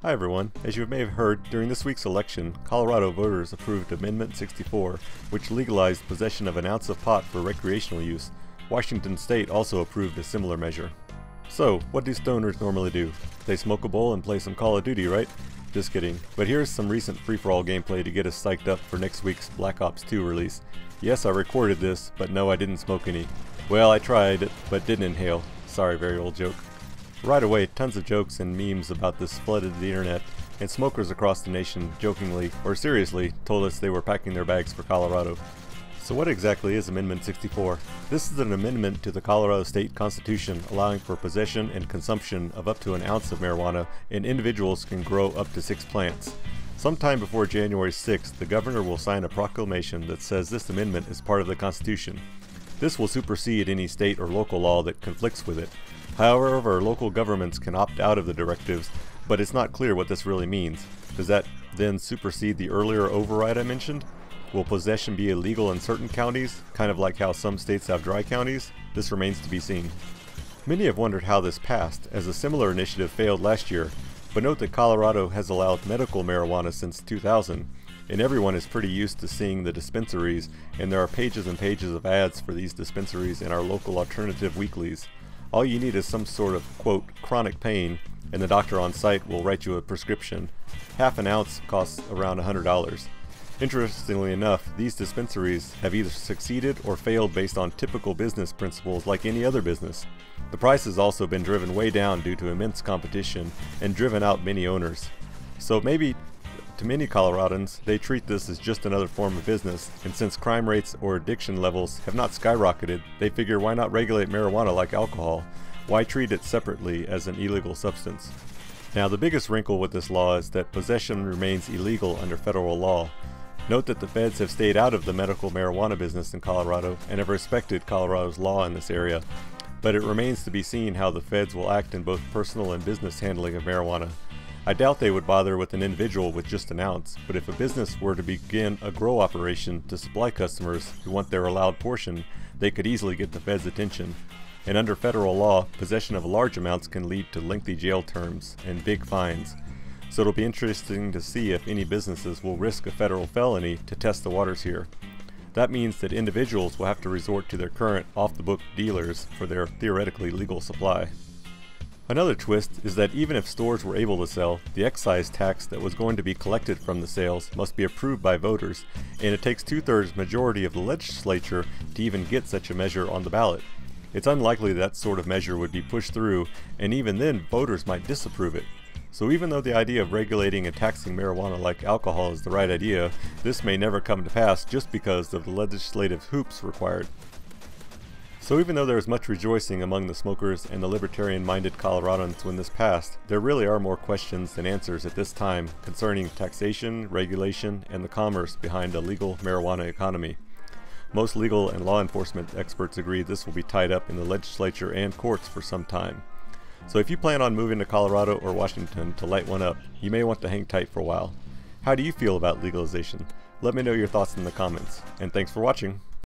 Hi everyone. As you may have heard, during this week's election, Colorado voters approved Amendment 64, which legalized possession of an ounce of pot for recreational use. Washington State also approved a similar measure. So, what do stoners normally do? They smoke a bowl and play some Call of Duty, right? Just kidding. But here's some recent free-for-all gameplay to get us psyched up for next week's Black Ops 2 release. Yes, I recorded this, but no, I didn't smoke any. Well, I tried, but didn't inhale. Sorry, very old joke. Right away, tons of jokes and memes about this flooded the internet, and smokers across the nation jokingly, or seriously, told us they were packing their bags for Colorado. So what exactly is Amendment 64? This is an amendment to the Colorado State Constitution allowing for possession and consumption of up to an ounce of marijuana, and individuals can grow up to 6 plants. Sometime before January 6th, the governor will sign a proclamation that says this amendment is part of the Constitution. This will supersede any state or local law that conflicts with it. However, local governments can opt out of the directives, but it's not clear what this really means. Does that then supersede the earlier override I mentioned? Will possession be illegal in certain counties, kind of like how some states have dry counties? This remains to be seen. Many have wondered how this passed, as a similar initiative failed last year, but note that Colorado has allowed medical marijuana since 2000, and everyone is pretty used to seeing the dispensaries, and there are pages and pages of ads for these dispensaries in our local alternative weeklies. All you need is some sort of, quote, chronic pain, and the doctor on site will write you a prescription. Half an ounce costs around $100. Interestingly enough, these dispensaries have either succeeded or failed based on typical business principles like any other business. The price has also been driven way down due to immense competition and driven out many owners. So maybe to many Coloradans, they treat this as just another form of business, and since crime rates or addiction levels have not skyrocketed, they figure why not regulate marijuana like alcohol? Why treat it separately as an illegal substance? Now the biggest wrinkle with this law is that possession remains illegal under federal law. Note that the feds have stayed out of the medical marijuana business in Colorado and have respected Colorado's law in this area, but it remains to be seen how the feds will act in both personal and business handling of marijuana. I doubt they would bother with an individual with just an ounce, but if a business were to begin a grow operation to supply customers who want their allowed portion, they could easily get the feds' attention. And under federal law, possession of large amounts can lead to lengthy jail terms and big fines. So it'll be interesting to see if any businesses will risk a federal felony to test the waters here. That means that individuals will have to resort to their current off-the-book dealers for their theoretically legal supply. Another twist is that even if stores were able to sell, the excise tax that was going to be collected from the sales must be approved by voters, and it takes 2/3 majority of the legislature to even get such a measure on the ballot. It's unlikely that sort of measure would be pushed through, and even then voters might disapprove it. So even though the idea of regulating and taxing marijuana like alcohol is the right idea, this may never come to pass just because of the legislative hoops required. So even though there is much rejoicing among the smokers and the libertarian-minded Coloradans when this passed, there really are more questions than answers at this time concerning taxation, regulation, and the commerce behind a legal marijuana economy. Most legal and law enforcement experts agree this will be tied up in the legislature and courts for some time. So if you plan on moving to Colorado or Washington to light one up, you may want to hang tight for a while. How do you feel about legalization? Let me know your thoughts in the comments, and thanks for watching.